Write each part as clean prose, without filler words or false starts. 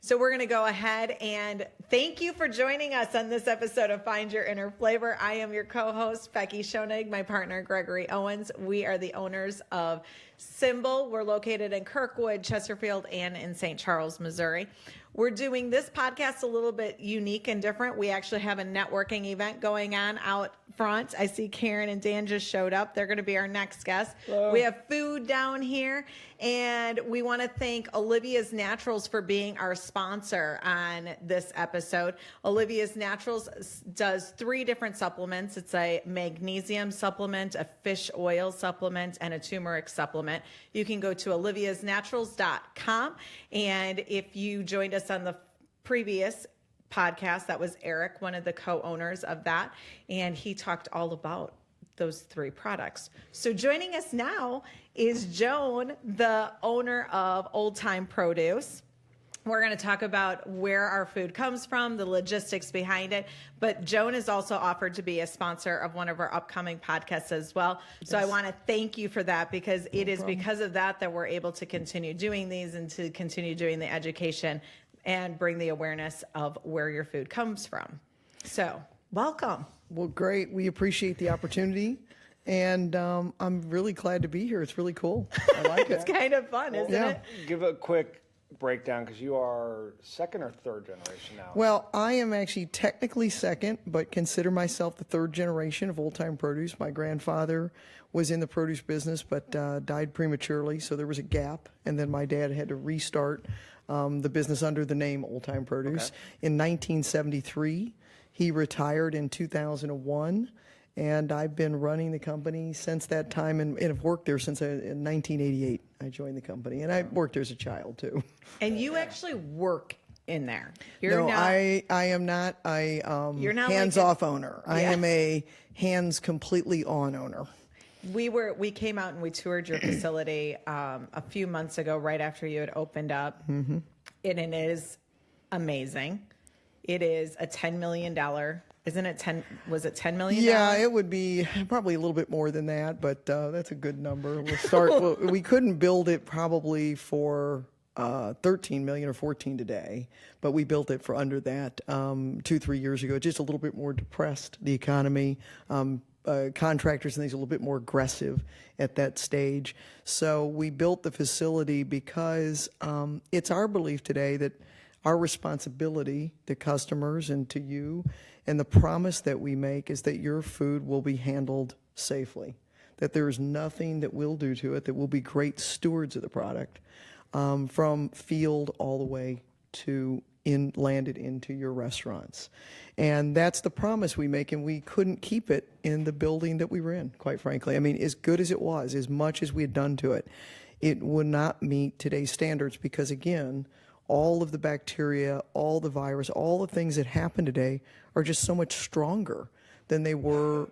So we're going to go ahead and thank you for joining us on this episode of Find Your Inner Flavor. I am your co-host, Becky Schoenig, my partner, Gregory Owens. We are the owners of SymBowl. We're located in Kirkwood, Chesterfield, and in St. Charles, Missouri. We're doing this podcast a little bit unique and different. We actually have a networking event going on out front. I see Karen and Dan just showed up. They're going to be our next guests. Hello. We have food down here, and we want to thank Olivia's Naturals for being our sponsor on this episode. Olivia's Naturals does 3 different supplements. It's a magnesium supplement, a fish oil supplement, and a turmeric supplement. You can go to oliviasnaturals.com, and if you joined us on the previous podcast, that was Eric, one of the co-owners of that, and he talked all about those 3 products. So joining us now is Joan, the owner of Old Thyme Produce. We're going to talk about where our food comes from, the logistics behind it, but Joan is also offered to be a sponsor of one of our upcoming podcasts as well. So I want to thank you for that, because it is because of that we're able to continue doing these and to continue doing the education and bring the awareness of where your food comes from. So welcome. Well, great. We appreciate the opportunity, and I'm really glad to be here. It's really cool. I like it. It's kind of fun, isn't it? Give a quick breakdown, because you are 2nd or 3rd generation now. Well, I am actually technically 2nd, but consider myself the 3rd generation of Old Thyme Produce. My grandfather was in the produce business, but died prematurely, so there was a gap, and then my dad had to restart the business under the name Old Thyme Produce. Okay. In 1973, he retired in 2001, and I've been running the company since that time, and have worked there since in 1988. I joined the company, and I worked there as a child too. And you actually work in there. I am not a hands-off owner. Yeah. I am a hands completely on owner. We came out and we toured your facility a few months ago, right after you had opened up, and it is amazing. It is a $10 million. Isn't it 10? Was it $10 million? Yeah, it would be probably a little bit more than that, but that's a good number. We'll start. We couldn't build it probably for 13 million or 14 today, but we built it for under that 2-3 years ago. Just a little bit more depressed, the economy. Contractors and things a little bit more aggressive at that stage. So we built the facility because it's our belief today that our responsibility to customers and to you, and the promise that we make, is that your food will be handled safely, that there is nothing that we'll do to it, that we'll be great stewards of the product from field all the way to landed into your restaurants. And that's the promise we make, and we couldn't keep it in the building that we were in, quite frankly. I mean, as good as it was, as much as we had done to it, it would not meet today's standards, because again, all of the bacteria, all the virus, all the things that happen today are just so much stronger than they were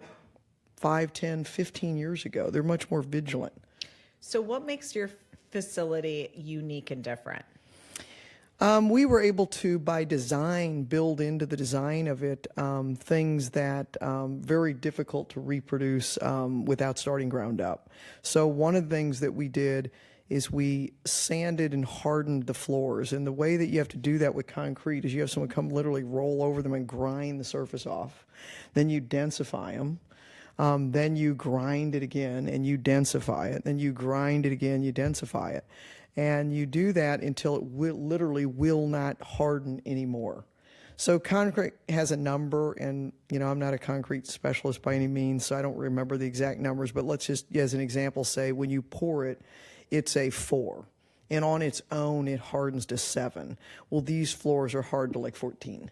5, 10, 15 years ago. They're much more vigilant. So what makes your facility unique and different? We were able to, by design, build into the design of it things that very difficult to reproduce without starting ground up. So one of the things that we did is we sanded and hardened the floors. And the way that you have to do that with concrete is you have someone come literally roll over them and grind the surface off. Then you densify them. Then you grind it again and you densify it. Then you grind it again, you densify it. And you do that until it literally will not harden anymore. So concrete has a number, and I'm not a concrete specialist by any means, so I don't remember the exact numbers, but let's just, as an example, say when you pour it, it's a 4. And on its own, it hardens to 7. Well, these floors are hard to like 14.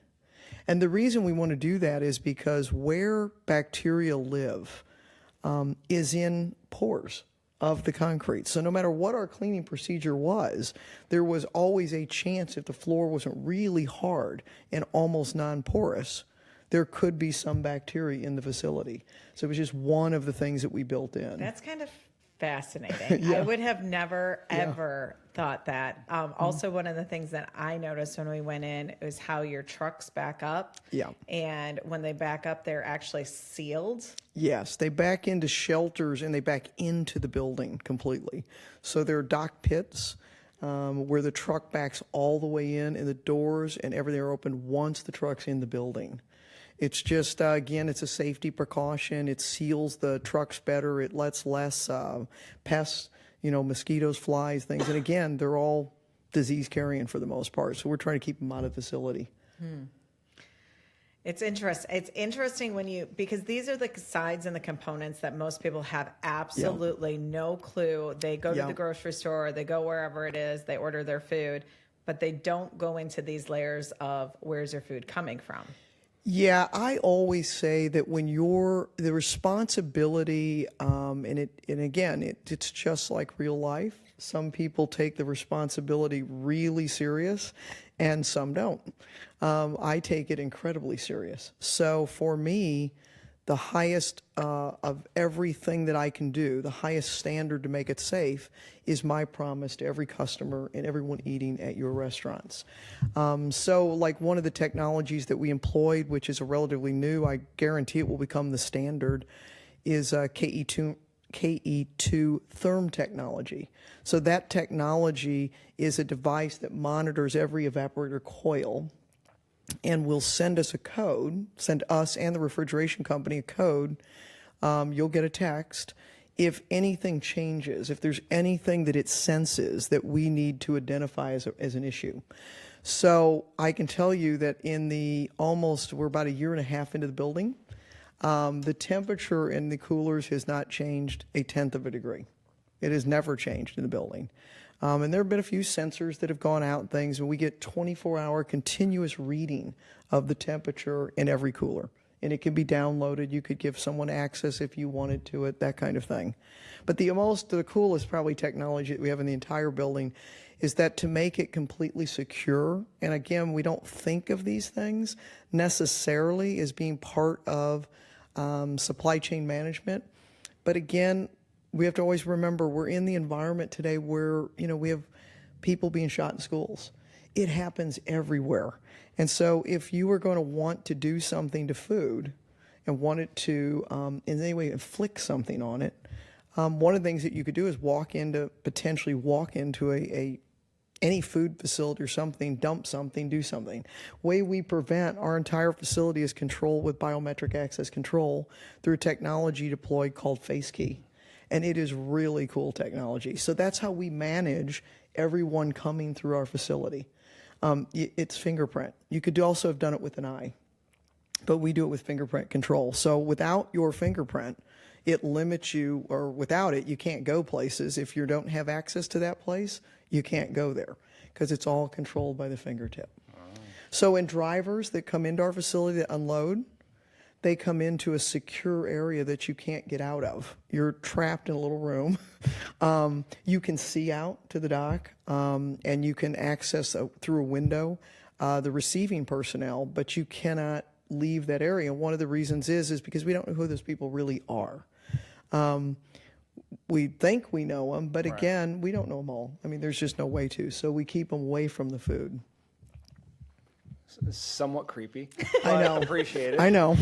And the reason we want to do that is because where bacteria live is in pores of the concrete. So no matter what our cleaning procedure was, there was always a chance, if the floor wasn't really hard and almost non-porous, there could be some bacteria in the facility. So it was just one of the things that we built in. That's kind of fascinating. Yeah. I would have never, ever thought that. Also, one of the things that I noticed when we went in is how your trucks back up. Yeah. And when they back up, they're actually sealed. Yes, they back into shelters and they back into the building completely. So they're dock pits. where the truck backs all the way in and the doors and everything are open once the truck's in the building. It's just, again, it's a safety precaution. It seals the trucks better. It lets less pests, mosquitoes, flies, things. And again, they're all disease carrying for the most part. So we're trying to keep them out of the facility. It's interesting. It's interesting because these are the sides and the components that most people have absolutely no clue. They go to the grocery store, they go wherever it is, they order their food, but they don't go into these layers of where's your food coming from. Yeah, I always say that when the responsibility, it's just like real life. Some people take the responsibility really serious and some don't. I take it incredibly serious. So for me, the highest of everything that I can do, the highest standard to make it safe is my promise to every customer and everyone eating at your restaurants. So like one of the technologies that we employed, which is a relatively new, I guarantee it will become the standard, is KE2 Thyme technology. So that technology is a device that monitors every evaporator coil and will send us a code, send us and the refrigeration company a code. You'll get a text. If anything changes, if there's anything that it senses that we need to identify as an issue. So I can tell you that we're about a year and a half into the building. The temperature in the coolers has not changed a tenth of a degree. It has never changed in the building. And there have been a few sensors that have gone out and things, and we get 24-hour continuous reading of the temperature in every cooler. And it can be downloaded. You could give someone access if you wanted to it, that kind of thing. But the coolest probably technology that we have in the entire building is that to make it completely secure, and again, we don't think of these things necessarily as being part of supply chain management. But again, we have to always remember we're in the environment today where, we have people being shot in schools. It happens everywhere. And so if you are going to want to do something to food and want it to in any way inflict something on it, one of the things that you could do is potentially walk into any food facility or something, dump something, do something. Way we prevent our entire facility is controlled with biometric access control through a technology deployed called Face Key. And it is really cool technology. So that's how we manage everyone coming through our facility. It's fingerprint. You could also have done it with an eye, but we do it with fingerprint control. So without your fingerprint, it limits you, or without it, you can't go places. If you don't have access to that place, you can't go there because it's all controlled by the fingertip. So in drivers that come into our facility that unload, they come into a secure area that you can't get out of. You're trapped in a little room. You can see out to the dock, and you can access through a window the receiving personnel, but you cannot leave that area. And one of the reasons is because we don't know who those people really are. We think we know them, but again, we don't know them all. I mean, there's just no way to. So we keep them away from the food. Somewhat creepy. I know. Appreciate it. I know.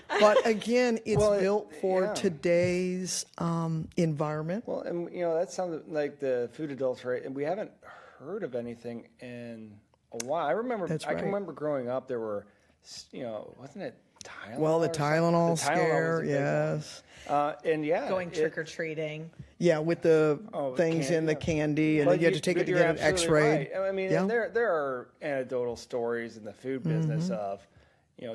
But again, it's built for today's environment. Well, and that sounds like the food adulterate, and we haven't heard of anything in a while. I can remember growing up. There were, wasn't it Tylenol? Well, the Tylenol scare, was a big yes. one. Going trick-or-treating. Yeah, with the things in the candy, and then you had to take it to get an X-ray. Right. I mean, and there are anecdotal stories in the food business of,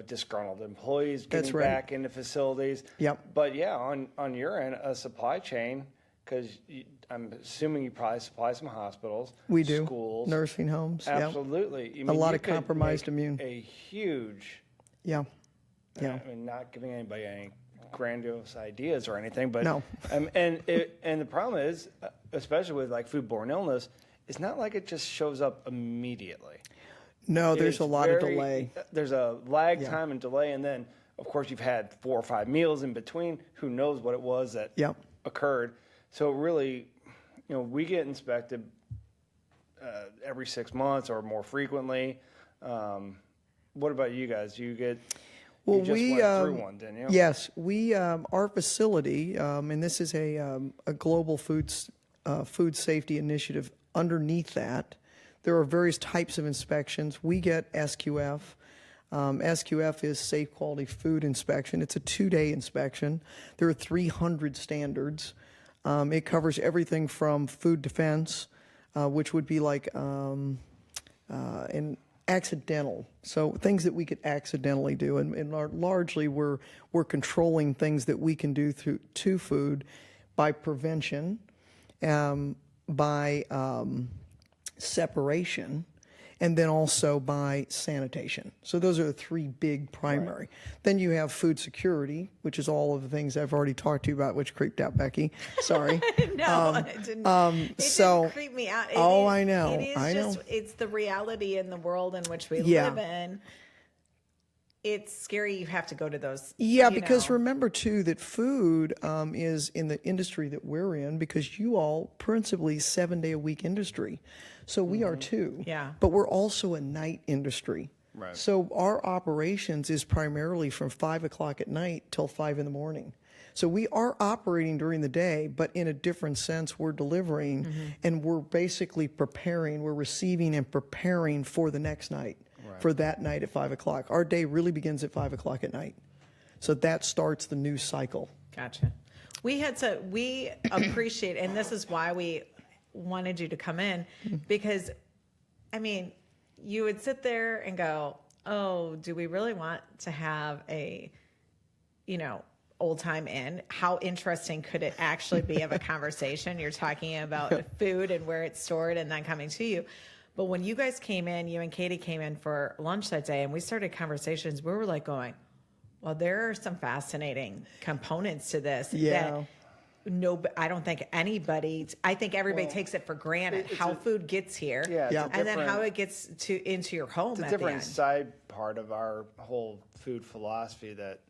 disgruntled employees getting back into facilities. Yep. But on your end, a supply chain, because I'm assuming you probably supply some hospitals. We do. Schools. Nursing homes. Absolutely. Yep. A lot of compromised immune. A huge. Yeah. I mean, not giving anybody any grandiose ideas or anything, but no. And the problem is, especially with like foodborne illness, it's not like it just shows up immediately. No, there's a lot of delay. There's a lag time and delay, and then of course you've had 4 or 5 meals in between. Who knows what it was that occurred? So really, we get inspected every 6 months or more frequently. What about you guys? Do you get? Well, you just went through one, didn't you? Yes, our facility, and this is a global food safety initiative underneath that, there are various types of inspections. We get SQF. SQF is Safe Quality Food Inspection. It's a 2-day inspection. There are 300 standards. It covers everything from food defense, which would be like an accidental, so things that we could accidentally do, and largely we're controlling things that we can do to food by prevention, by separation, and then also by sanitation. So those are the 3 big primary. Right. Then you have food security, which is all of the things I've already talked to you about, which creeped out Becky. Sorry. No, it didn't. It didn't creep me out. I know. It's the reality in the world in which we live in. It's scary. You have to go to those. Yeah, because remember too that food is in the industry that we're in, because you all principally 7-day-a-week industry. So we are too. Yeah. But we're also a night industry. Right. So our operations is primarily from 5 o'clock at night till 5 in the morning. So we are operating during the day, but in a different sense, we're delivering and we're basically preparing, we're receiving and preparing for the next night, for that night at 5 o'clock. Our day really begins at 5 o'clock at night. So that starts the new cycle. Gotcha. We appreciate, and this is why we wanted you to come in, because, I mean, you would sit there and go, oh, do we really want to have a, old time inn? How interesting could it actually be of a conversation? You're talking about food and where it's stored and then coming to you. But when you guys came in, you and Katie came in for lunch that day and we started conversations, we were like going, well, there are some fascinating components to this. Yeah. I don't think I think everybody takes it for granted how food gets here, and then how it gets into your home. It's a different side part of our whole food philosophy that,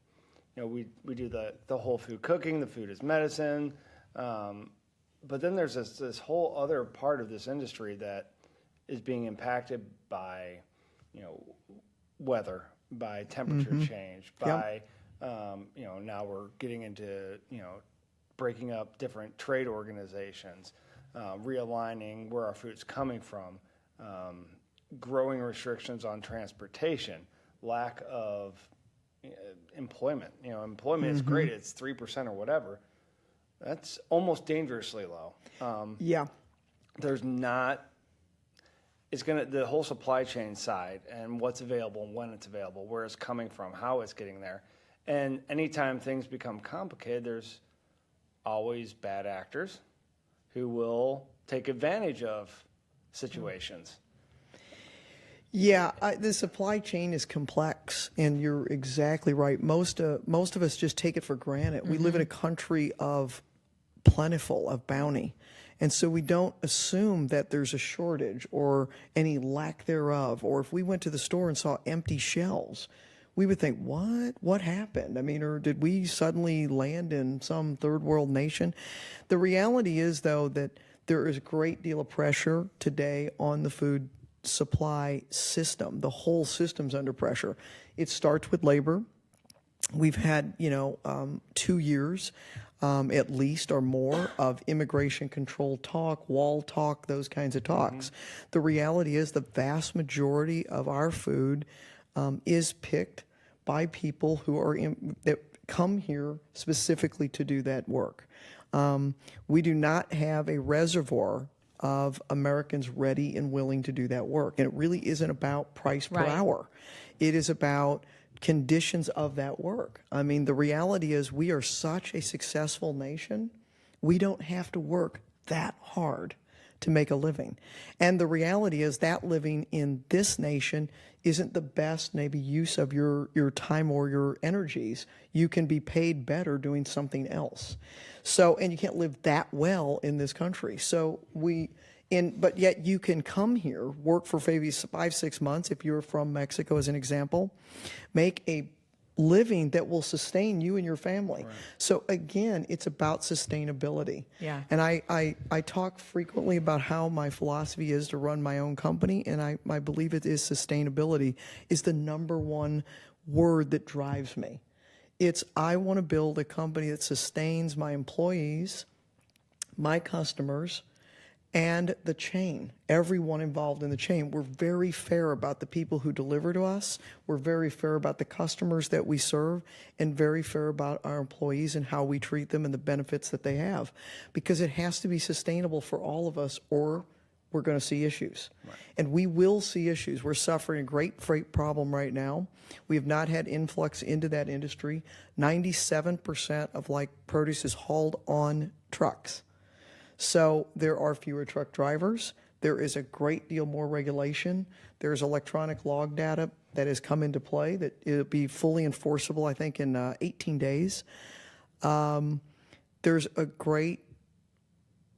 we do the whole food cooking. The food is medicine, but then there's this whole other part of this industry that is being impacted by, weather, by temperature change, by, now we're getting into, breaking up different trade organizations, realigning where our food's coming from, growing restrictions on transportation, lack of employment. Employment is great. It's 3% or whatever. That's almost dangerously low. There's not, the whole supply chain side and what's available and when it's available, where it's coming from, how it's getting there. And anytime things become complicated, there's always bad actors who will take advantage of situations. Yeah, the supply chain is complex, and you're exactly right. Most of us just take it for granted. We live in a country of plentiful, of bounty, and so we don't assume that there's a shortage or any lack thereof. Or if we went to the store and saw empty shelves, we would think, what happened? I mean, or did we suddenly land in some third world nation? The reality is, though, that there is a great deal of pressure today on the food supply system. The whole system's under pressure. It starts with labor. We've had, 2 years at least or more of immigration control talk, wall talk, those kinds of talks. The reality is the vast majority of our food is picked by people who are that come here specifically to do that work. We do not have a reservoir of Americans ready and willing to do that work. And it really isn't about price per hour. It is about conditions of that work. I mean, the reality is we are such a successful nation, we don't have to work that hard to make a living. And the reality is that living in this nation isn't the best maybe use of your time or your energies. You can be paid better doing something else. So, and you can't live that well in this country. So but yet you can come here, work for maybe 5-6 months if you're from Mexico as an example, make a living that will sustain you and your family. Right. So again, it's about sustainability. Yeah. And I talk frequently about how my philosophy is to run my own company, and I believe it is sustainability is the number one word that drives me. I want to build a company that sustains my employees, my customers, and the chain, everyone involved in the chain. We're very fair about the people who deliver to us. We're very fair about the customers that we serve, and very fair about our employees and how we treat them and the benefits that they have, because it has to be sustainable for all of us, or we're going to see issues. Right. And we will see issues. We're suffering a great freight problem right now. We have not had influx into that industry. 97% of produce is hauled on trucks. So there are fewer truck drivers. There is a great deal more regulation. There's electronic log data that has come into play that it'll be fully enforceable, I think, in 18 days.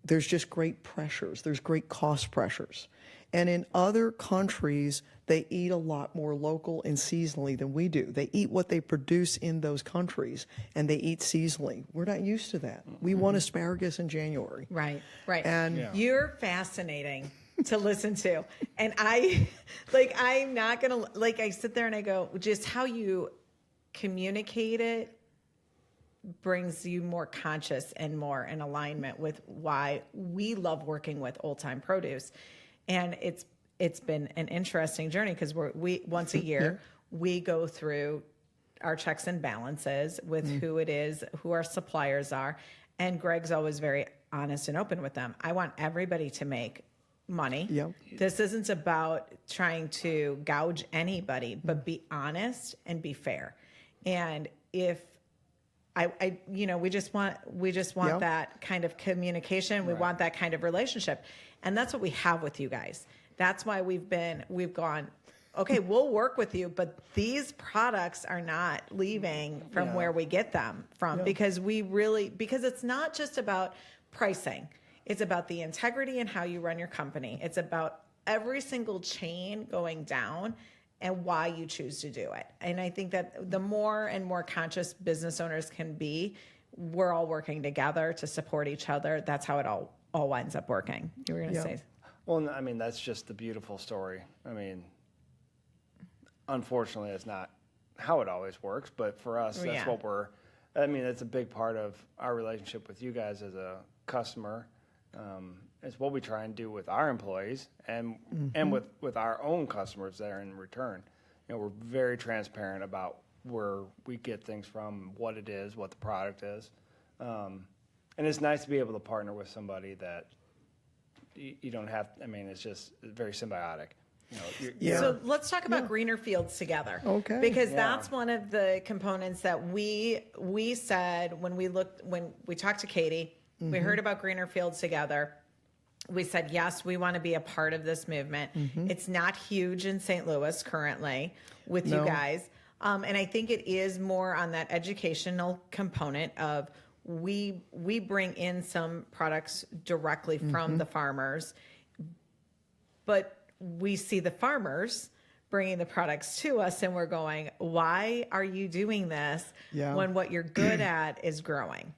There's just great pressures. There's great cost pressures. And in other countries, they eat a lot more local and seasonally than we do. They eat what they produce in those countries, and they eat seasonally. We're not used to that. We want asparagus in January. Right, right. And you're fascinating to listen to. And I'm not going to, I sit there and I go, just how you communicate it brings you more conscious and more in alignment with why we love working with Old Time Produce. And it's been an interesting journey, because we once a year we go through our checks and balances with who it is, who our suppliers are, and Greg's always very honest and open with them. I want everybody to make money. Yep. This isn't about trying to gouge anybody, but be honest and be fair. And if we just want that kind of communication. We want that kind of relationship. And that's what we have with you guys. That's why we've gone, okay, we'll work with you, but these products are not leaving from where we get them from, because it's not just about pricing. It's about the integrity and how you run your company. It's about every single chain going down and why you choose to do it. And I think that the more and more conscious business owners can be, we're all working together to support each other. That's how it all winds up working. You were going to say. Well, I mean, that's just the beautiful story. I mean, unfortunately, it's not how it always works, but for us, that's what it's a big part of our relationship with you guys as a customer. It's what we try and do with our employees and with our own customers there in return. We're very transparent about where we get things from, what it is, what the product is. And it's nice to be able to partner with somebody that you don't have, it's just very symbiotic. So let's talk about greener fields together. Okay. Because that's one of the components that we said when we talked to Katie, we heard about greener fields together. We said, yes, we want to be a part of this movement. It's not huge in St. Louis currently with you guys. And I think it is more on that educational component of we bring in some products directly from the farmers, but we see the farmers bringing the products to us and we're going, why are you doing this when what you're good at is growing?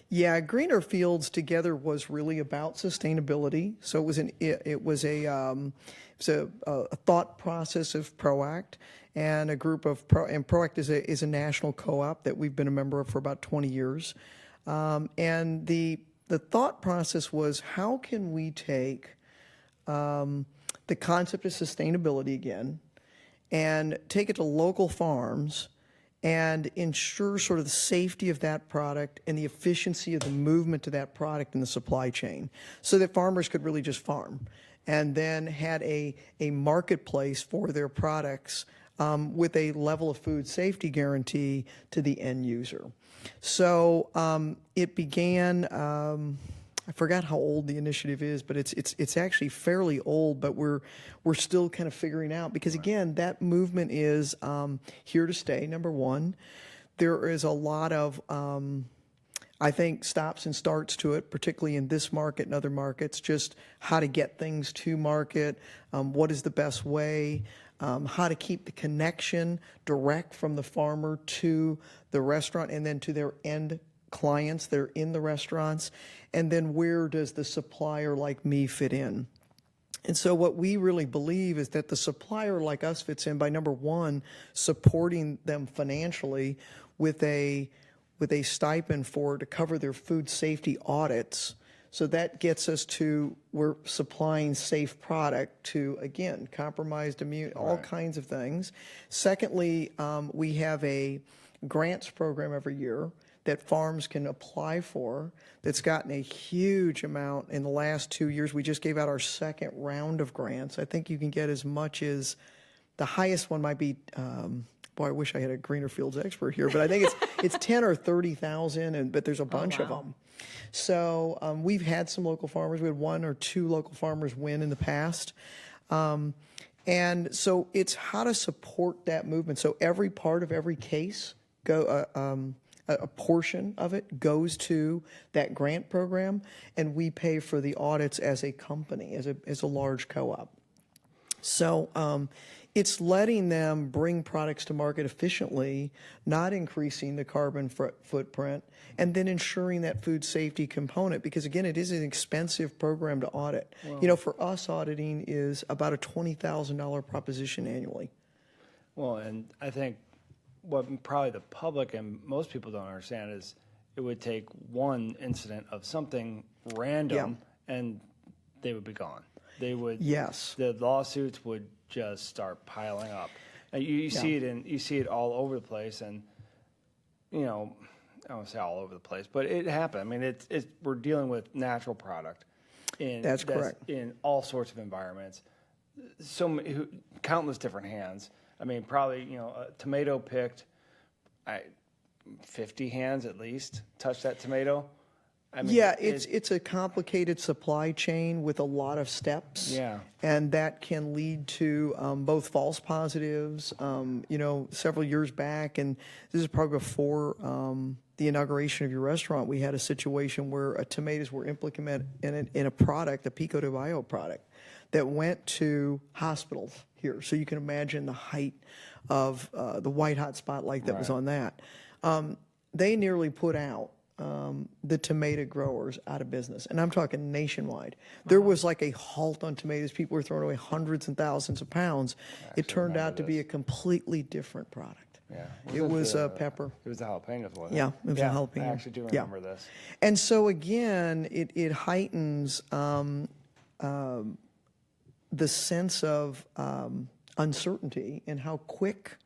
Yeah, Greener Fields Together was really about sustainability. So it was a thought process of ProAct, and a group of ProAct is a national co-op that we've been a member of for about 20 years. And the thought process was, how can we take the concept of sustainability again and take it to local farms and ensure sort of the safety of that product and the efficiency of the movement to that product in the supply chain, so that farmers could really just farm and then had a marketplace for their products with a level of food safety guarantee to the end user. So it began, I forgot how old the initiative is, but it's actually fairly old, but we're still kind of figuring out, because again, that movement is here to stay. Number one, there is a lot of I think stops and starts to it, particularly in this market and other markets, just how to get things to market, what is the best way, how to keep the connection direct from the farmer to the restaurant and then to their end clients that are in the restaurants, and then where does the supplier like me fit in? And so what we really believe is that the supplier like us fits in by, number one, supporting them financially with a stipend to cover their food safety audits, So that gets us to, we're supplying safe product to, again, compromised immune, all kinds of things. Secondly, we have a grants program every year that farms can apply for that's gotten a huge amount in the last 2 years. We just gave out our second round of grants. I think you can get as much as, the highest one might be, boy, I wish I had a greener fields expert here, but I think it's 10 or 30,000, but there's a bunch of them. So we've had some local farmers. We had 1 or 2 local farmers win in the past. And so it's how to support that movement. So every part of every case, a portion of it goes to that grant program, and we pay for the audits as a company, as a large co-op. So it's letting them bring products to market efficiently, not increasing the carbon footprint, and then ensuring that food safety component, because again, it is an expensive program to audit. Wow. You know, for us, auditing is about a $20,000 proposition annually. Well, and I think what probably the public and most people don't understand is it would take one incident of something random and they would be gone. They would, the lawsuits would just start piling up. And you see it all over the place, and you know, I don't want to say all over the place, but it happened. I mean, we're dealing with natural product that's correct, in all sorts of environments. Countless different hands. I mean, probably, you know, a tomato picked, 50 hands at least touched that tomato. I mean, it's a complicated supply chain with a lot of steps. Yeah. And that can lead to both false positives. You know, several years back, and this is probably before the inauguration of your restaurant, we had a situation where tomatoes were implemented in a product, a Pico de Gallo product, that went to hospitals here. So you can imagine the height of the white hot spotlight that was on that. They nearly put out the tomato growers out of business. And I'm talking nationwide. There was like a halt on tomatoes. People were throwing away hundreds and thousands of pounds. It turned out to be a completely different product. Yeah. It was pepper. It was the jalapenos, wasn't it? Yeah, it was a jalapeno. I actually do remember this. And so again, it heightens the sense of uncertainty and how quick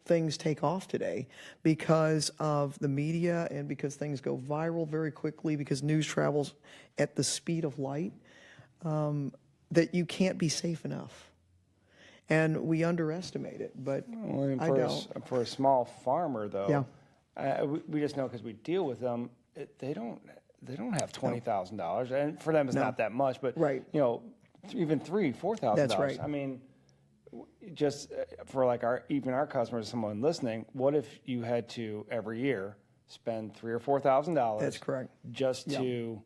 things take off today because of the media and because things go viral very quickly, because news travels at the speed of light, that you can't be safe enough. And we underestimate it, but I don't. For a small farmer, though, we just know because we deal with them, they don't have $20,000, and for them it's not that much. But you know, even $3,000-$4,000. That's right. I mean, just for like our customers, someone listening, what if you had to every year spend $3,000 or $4,000? That's correct. Just to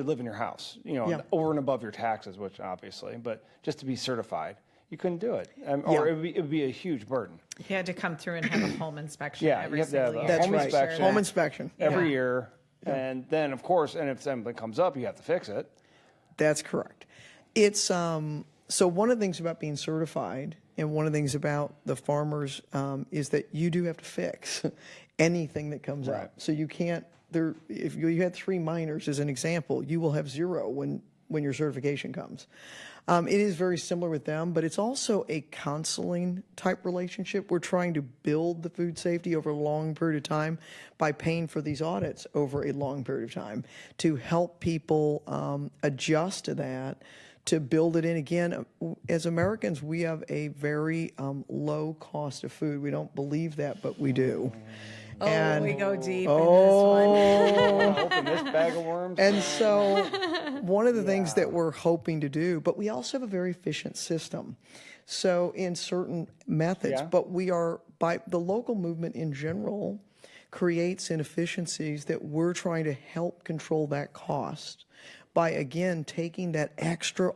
live in your house, you know, over and above your taxes, which obviously, but just to be certified, you couldn't do it, or it would be a huge burden. You had to come through and have a home inspection. Every you have to have a That's home right. inspection. Home inspection every year, and then of course, and if something comes up, you have to fix it. That's correct. It's so one of the things about being certified, and one of the things about the farmers, is that you do have to fix anything that comes up. So you can't. If you had 3 minors as an example, you will have 0 when your certification comes. It is very similar with them, but it's also a counseling type relationship. We're trying to build the food safety over a long period of time by paying for these audits over a long period of time to help people adjust to that, to build it in. Again, as Americans, we have a very low cost of food. We don't believe that, but we do. And we go deep in this one. Open this bag of worms. And so one of the things that we're hoping to do, but we also have a very efficient system. So in certain methods, but we are, by the local movement in general, creates inefficiencies that we're trying to help control that cost by, again, taking that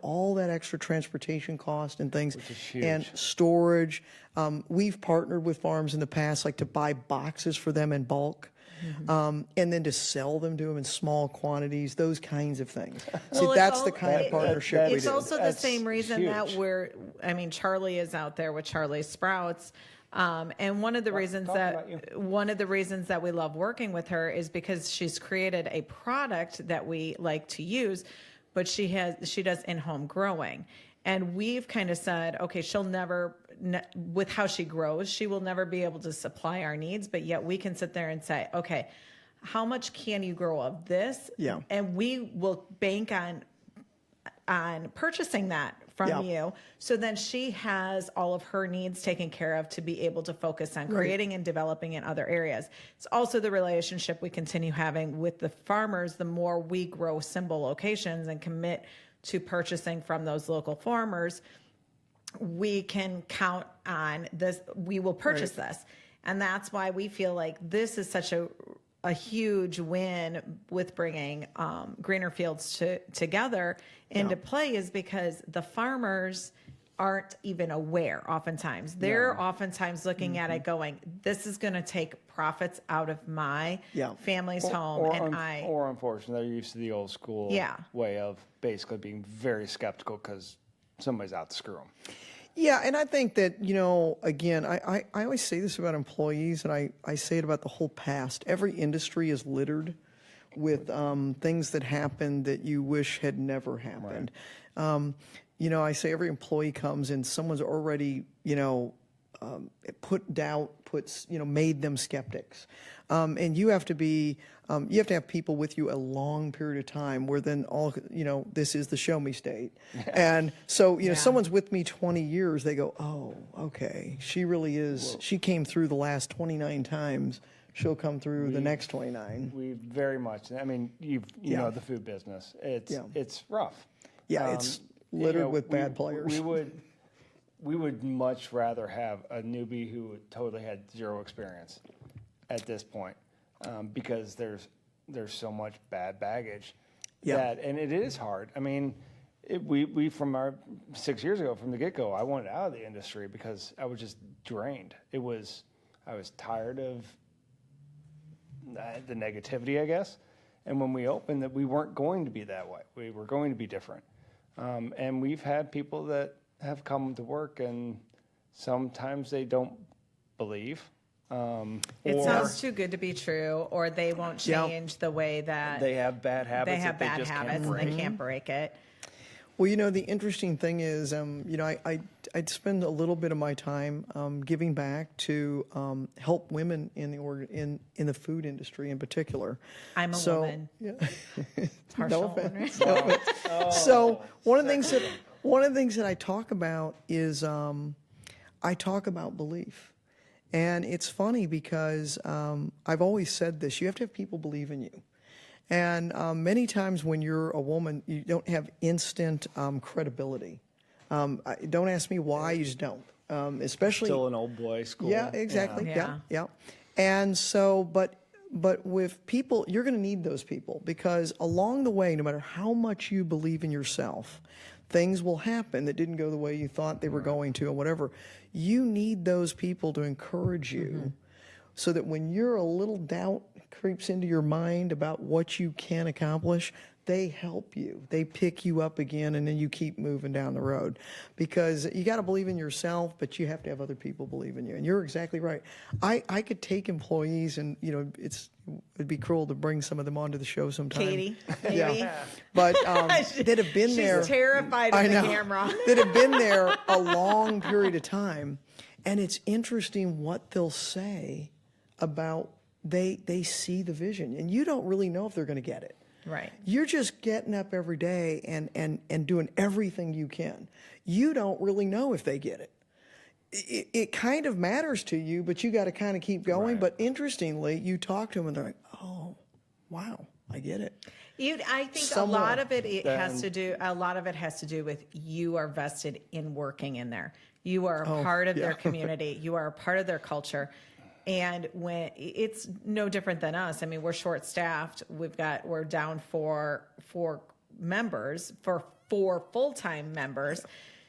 all that extra transportation cost and things and storage. We've partnered with farms in the past, like to buy boxes for them in bulk, and then to sell them to them in small quantities, those kinds of things. See, that's the kind of partnership we do. It's also the same reason that Charlie is out there with Charlie Sprouts. And one of the reasons that we love working with her is because she's created a product that we like to use, but she does in-home growing. And we've kind of said, okay, she'll never, with how she grows, she will never be able to supply our needs, but yet we can sit there and say, okay, how much can you grow of this? Yeah. And we will bank on purchasing that from you. So then she has all of her needs taken care of to be able to focus on creating and developing in other areas. It's also the relationship we continue having with the farmers. The more we grow SymBowl locations and commit to purchasing from those local farmers, we can count on this. We will purchase this. And that's why we feel like this is such a huge win with bringing greener fields together into play, is because the farmers aren't even aware oftentimes. They're oftentimes looking at it going, this is going to take profits out of my family's home. Or unfortunately, they're used to the old school way of basically being very skeptical because somebody's out to screw them. Yeah, and I think that, again, I always say this about employees, and I say it about the whole past. Every industry is littered with things that happen that you wish had never happened. Right. I say every employee comes and someone's already, made them skeptics. And you have to have people with you a long period of time where then this is the show me state. And so, someone's with me 20 years, they go, oh, okay, she really is. She came through the last 29 times. She'll come through the next 29. We very much, you know, the food business, it's rough. Yeah, it's littered with bad players. We would much rather have a newbie who totally had zero experience at this point, because there's so much bad baggage and it is hard. I mean, we from our 6 years ago, from the get-go, I wanted out of the industry because I was just drained. I was tired of the negativity, I guess. And when we opened, that we weren't going to be that way. We were going to be different. And we've had people that have come to work and sometimes they don't believe. It sounds too good to be true, or they won't change the way that they have bad habits. They have bad habits and they can't break it. Well, the interesting thing is, I'd spend a little bit of my time giving back to help women in the food industry in particular. I'm a woman. Yeah. Partial. No offense. So one of the things that I talk about is I talk about belief. And it's funny because I've always said this: you have to have people believe in you. And many times when you're a woman, you don't have instant credibility. Don't ask me why, you just don't. Especially still an old boy school. Yeah, exactly. Yeah. And so, but with people, you're going to need those people, because along the way, no matter how much you believe in yourself, things will happen that didn't go the way you thought they were going to, or whatever. You need those people to encourage you, so that when you're a little doubt creeps into your mind about what you can accomplish, they help you. They pick you up again, and then you keep moving down the road. Because you got to believe in yourself, but you have to have other people believe in you. And you're exactly right. I could take employees, and it'd be cruel to bring some of them onto the show sometime. Katie, maybe. But that have been there. She's terrified of the camera. That have been there a long period of time. And it's interesting what they'll say about they see the vision, and you don't really know if they're going to get it. Right. You're just getting up every day and doing everything you can. You don't really know if they get it. It kind of matters to you, but you got to kind of keep going. Right. But interestingly, you talk to them and they're like, oh, wow, I get it. I think a lot of it has to do with you are vested in working in there. You are a part of their community. You are a part of their culture. And when it's no different than us. I mean, we're short staffed. We're down for 4 members, for 4 full-time members.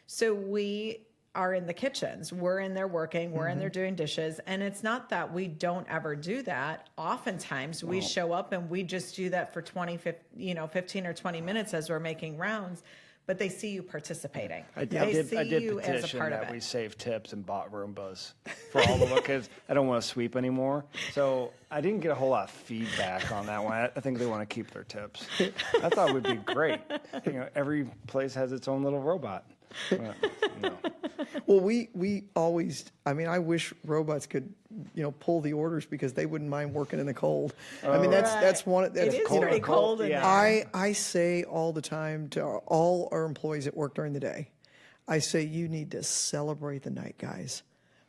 So we are in the kitchens. We're in there working. We're in there doing dishes. And it's not that we don't ever do that. Oftentimes we show up and we just do that for 15 or 20 minutes as we're making rounds. but they see you participating. I They did see you as a petition part of that it. we save tips and bought Roombas for all the little kids. I don't want to sweep anymore. So I didn't get a whole lot of feedback on that one. I think they want to keep their tips. I thought it would be great. Every place has its own little robot. But, no. Well, we always, I mean, I wish robots could, pull the orders because they wouldn't mind working in the cold. I mean, that's one. That's It is cold. pretty cold in there. I say all the time to all our employees that work during the day, I say, you need to celebrate the night, guys.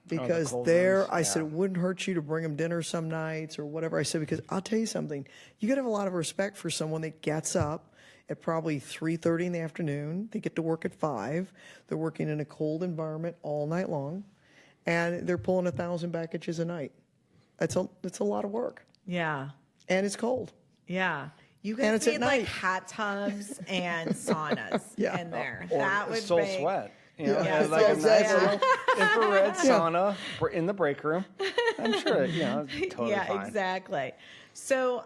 Because I said, it wouldn't hurt you to bring them dinner some nights or whatever. I said, because I'll tell you something, you got to have a lot of respect for someone that gets up at probably 3:30 in the afternoon. They get to work at 5. They're working in a cold environment all night long, and they're pulling 1,000 packages a night. That's a lot of work. Yeah. And it's cold. Yeah. You And guys it's at need night. like hot tubs and saunas in there. Or That would soul make sweat. Yeah, like a nice yeah. little infrared sauna in the break room. I'm sure, it's totally fine. Exactly. So,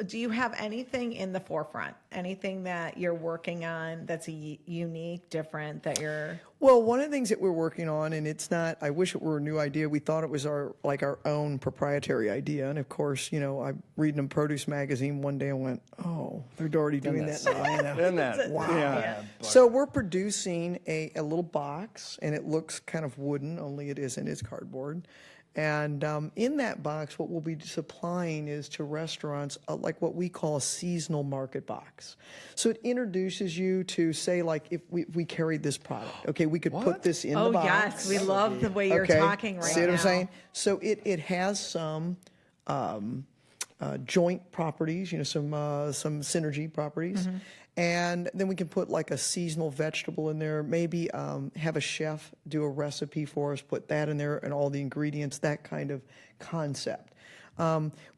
do you have anything in the forefront? Anything that you're working on that's unique, different that you're? Well, one of the things that we're working on, and it's not, I wish it were a new idea. We thought it was our own proprietary idea. And of course, I'm reading a produce magazine one day and went, oh, they're already doing that now. Isn't that? Wow. Yeah. So we're producing a little box, and it looks kind of wooden, only it isn't. It's cardboard. And in that box, what we'll be supplying is to restaurants like what we call a seasonal market box. So it introduces you to, say, like if we carried this product, okay, we could put this in the box. Oh, yes. We love the way you're talking right now. See what I'm saying? So it has some joint properties, some synergy properties. Mm-hmm. And then we can put like a seasonal vegetable in there, maybe have a chef do a recipe for us, put that in there and all the ingredients, that kind of concept.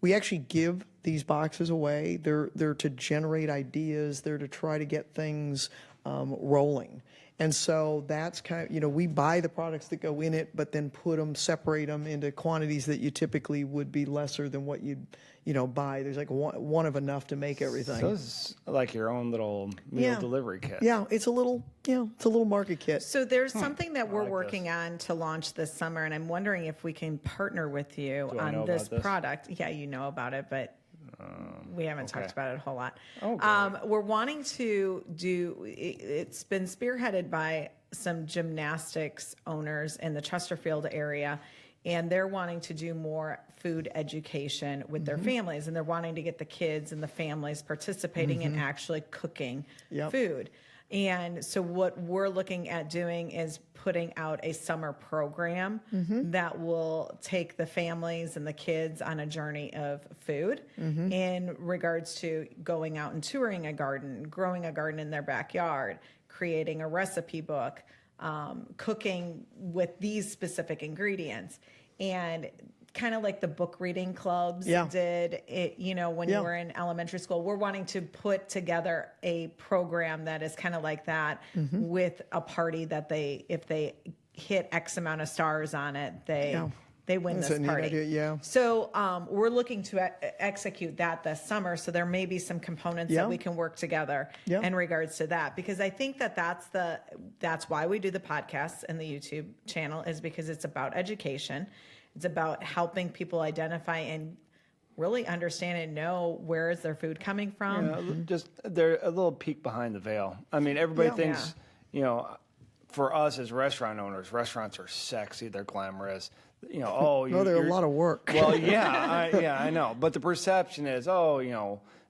We actually give these boxes away. They're to generate ideas. They're to try to get things rolling. And so that's kind of, we buy the products that go in it, but then separate them into quantities that you typically would be lesser than what you'd, buy. There's like one of enough to make everything. So it's like your own little meal delivery kit. Yeah, it's a little market kit. So there's something that we're working on to launch this summer, and I'm wondering if we can partner with you on this product. Yeah, you know about it, but we haven't talked about it a whole lot. We're wanting to it's been spearheaded by some gymnastics owners in the Chesterfield area, and they're wanting to do more food education with their families, and they're wanting to get the kids and the families participating in actually cooking food. And so what we're looking at doing is putting out a summer program that will take the families and the kids on a journey of food in regards to going out and touring a garden, growing a garden in their backyard, creating a recipe book, cooking with these specific ingredients. And kind of like the book reading clubs did it, when you were in elementary school. We're wanting to put together a program that is kind of like that with a party that if they hit X amount of stars on it, they win this party. Idea, So we're looking to execute that this summer. So there may be some components that we can work together in regards to that, because I think that's why we do the podcasts and the YouTube channel, is because it's about education. It's about helping people identify and really understand and know where is their food coming from. Just they're a little peek behind the veil. I mean, everybody thinks, for us as restaurant owners, restaurants are sexy, they're glamorous. They're a lot of work. Well, I know. But the perception is,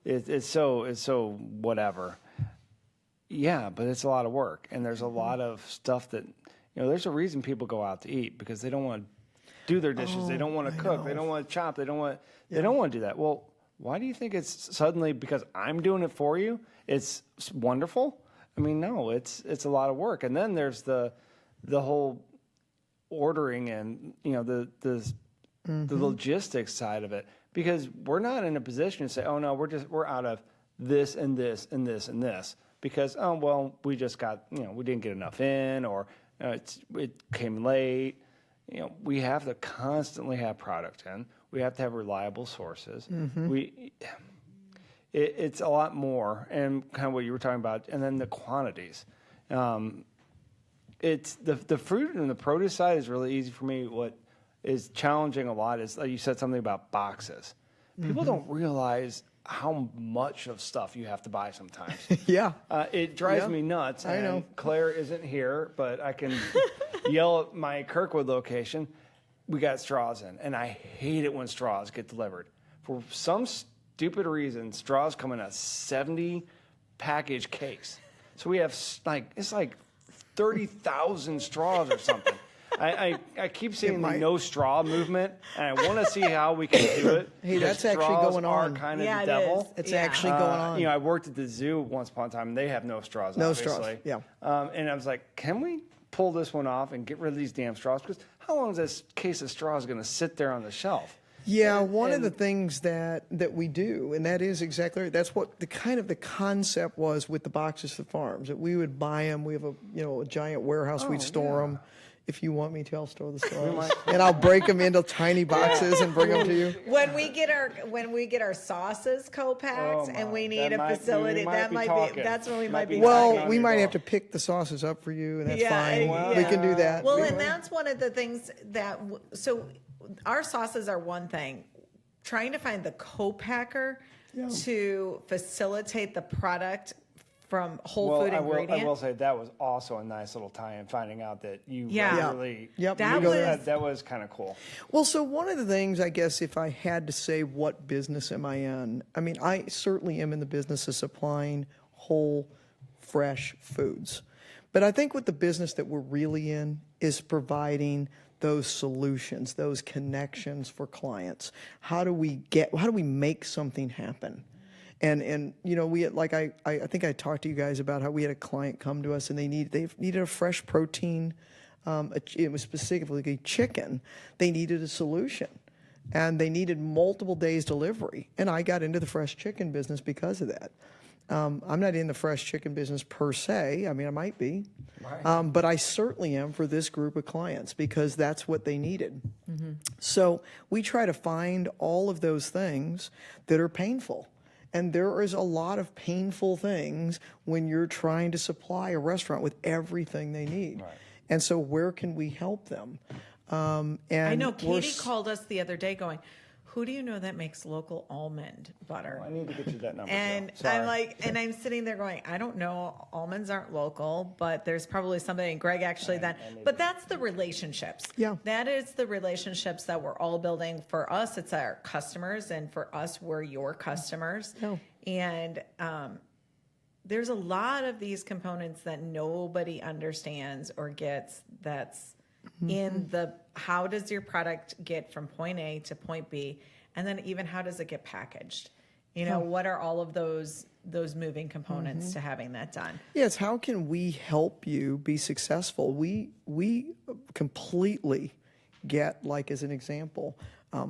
it's so whatever. Yeah, but it's a lot of work, and there's a lot of stuff that there's a reason people go out to eat, because they don't want to do their dishes. They don't want to cook. They don't want to chop. They don't want to do that. Well, why do you think it's suddenly because I'm doing it for you? It's wonderful. I mean, no, it's a lot of work. And then there's the whole ordering and the logistics side of it, because we're not in a position to say, oh no, we're out of this and this and this and this because we just got we didn't get enough in, or it came late. We have to constantly have product in. We have to have reliable sources. It's a lot more, and kind of what you were talking about, and then the quantities. It's the fruit and the produce side is really easy for me. What is challenging a lot is, like you said something about boxes. People don't realize how much of stuff you have to buy sometimes. Yeah. It drives me nuts. I know. Claire isn't here, but I can yell at my Kirkwood location. We got straws in, and I hate it when straws get delivered. For some stupid reason, straws come in a 70 package case. So we have it's like 30,000 straws or something. I keep seeing the no straw movement, and I want to see how we can do it. Hey, that's actually going on. Are kind of the devil. It's actually going on. I worked at the zoo once upon a time, and they have no straws. No obviously. straws. Yeah. And I was like, can we pull this one off and get rid of these damn straws? Because how long is this case of straws going to sit there on the shelf? Yeah, one of the things that we do, and that is exactly right. That's what the concept was with the boxes for farms. That we would buy them. We have a giant warehouse. We'd store them. If you want me to, I'll store the straws, and I'll break them into tiny boxes and bring them to you. When we get our sauces co-packed and we need a facility, that's when we might be. Well, we might have to pick the sauces up for you, and that's fine. We can do that. Well, and that's one of the things that our sauces are one thing. Trying to find the co-packer to facilitate the product from whole food ingredients. I will say that was also a nice little tie-in, finding out that you really... Yep. That was kind of cool. Well, so one of the things, I guess, if I had to say what business am I in, I mean, I certainly am in the business of supplying whole, fresh foods. But I think what the business that we're really in is providing those solutions, those connections for clients. How do we make something happen? And we had, like I think I talked to you guys about how we had a client come to us and they needed a fresh protein. It was specifically chicken. They needed a solution, and they needed multiple days delivery. And I got into the fresh chicken business because of that. I'm not in the fresh chicken business per se. I mean, I might be, but I certainly am for this group of clients because that's what they needed. Mm-hmm. So we try to find all of those things that are painful. And there is a lot of painful things when you're trying to supply a restaurant with everything they need. Right. And so where can we help them? And I know Katie called us the other day going, who do you know that makes local almond butter? I need to get you that number. And I'm like, and I'm sitting there going, I don't know, almonds aren't local, but there's probably something. And Greg actually but that's the relationships. Yeah. That is the relationships that we're all building. For us, it's our customers, and for us, we're your customers. Yeah. And there's a lot of these components that nobody understands or gets. That's in the how does your product get from point A to point B, and then even how does it get packaged? What are all of those moving components to having that done? Yes, how can we help you be successful? We completely get, like as an example,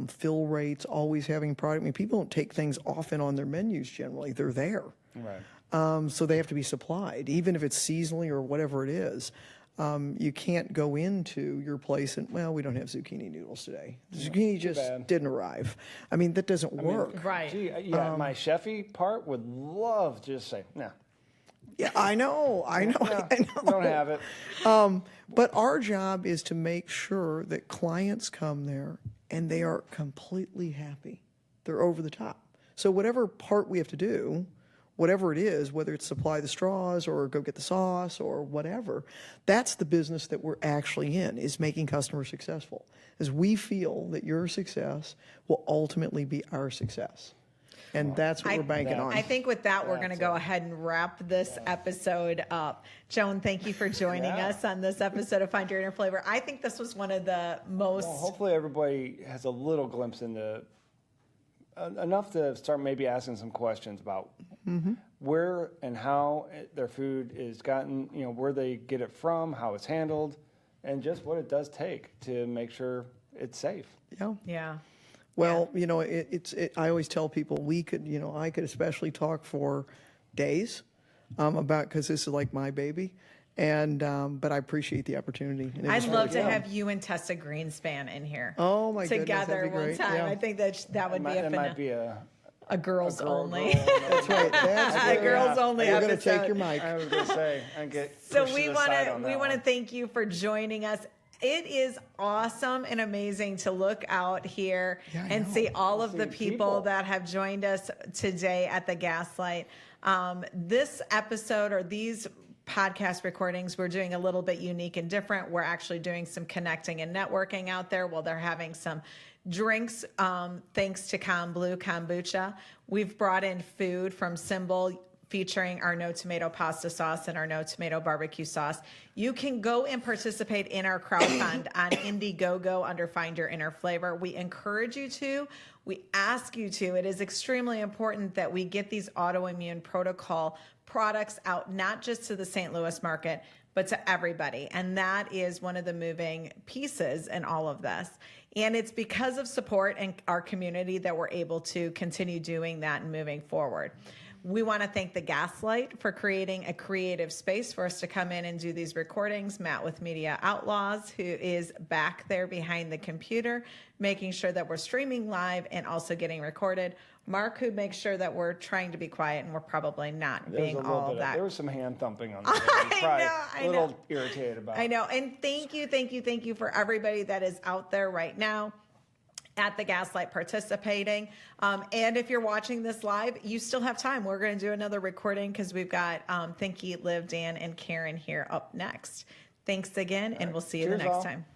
fill rates, always having product. I mean, people don't take things often on their menus generally. They're there. Right. So they have to be supplied, even if it's seasonally or whatever it is. You can't go into your place and, we don't have zucchini noodles today. The zucchini just didn't arrive. I mean, that doesn't work. Right. Gee, my chefy part would love to just say, no. Yeah, I know. I don't have it. But our job is to make sure that clients come there and they are completely happy. They're over the top. So whatever part we have to do, whatever it is, whether it's supply the straws or go get the sauce or whatever, that's the business that we're actually in, is making customers successful. As we feel that your success will ultimately be our success. And that's what we're banking on. I think with that, we're going to go ahead and wrap this episode up. Joan, thank you for joining us on this episode of Find Your Inner Flavor. I think this was one of the most... Well, hopefully everybody has a little glimpse into... enough to start maybe asking some questions about where and how their food is gotten, where they get it from, how it's handled, and just what it does take to make sure it's safe. Yeah. Well, I always tell people I could especially talk for days about, because this is like my baby. And but I appreciate the opportunity. I'd love to have you and Tessa Greenspan in here. Oh my goodness, together that'd be one great. time. Yeah. I think that would be a might be a A girls only. That's right. That's a girls only We're episode. going to take your mic. I was going to say, I get So pushed we to the want side to on that want to one. thank you for joining us. It is awesome and amazing to look out here and see all of the people that have joined us today at the Gaslight. This episode or these podcast recordings, we're doing a little bit unique and different. We're actually doing some connecting and networking out there while they're having some drinks, thanks to Blue Kombucha. We've brought in food from SymBowl featuring our no tomato pasta sauce and our no tomato barbecue sauce. You can go and participate in our crowdfund on Indiegogo under Find Your Inner Flavor. We encourage you to. We ask you to. It is extremely important that we get these autoimmune protocol products out, not just to the St. Louis market, but to everybody. And that is one of the moving pieces in all of this. And it's because of support in our community that we're able to continue doing that and moving forward. We want to thank the Gaslight for creating a creative space for us to come in and do these recordings. Matt with Media Outlaws, who is back there behind the computer, making sure that we're streaming live and also getting recorded. Mark, who makes sure that we're trying to be quiet and we're probably not being all of that. There was some hand thumping on the I know. A little irritated about it. I know. And thank you for everybody that is out there right now at the Gaslight participating. And if you're watching this live, you still have time. We're going to do another recording because we've got Thinky, Liv, Dan, and Karen here up next. Thanks again, and we'll see you the next time.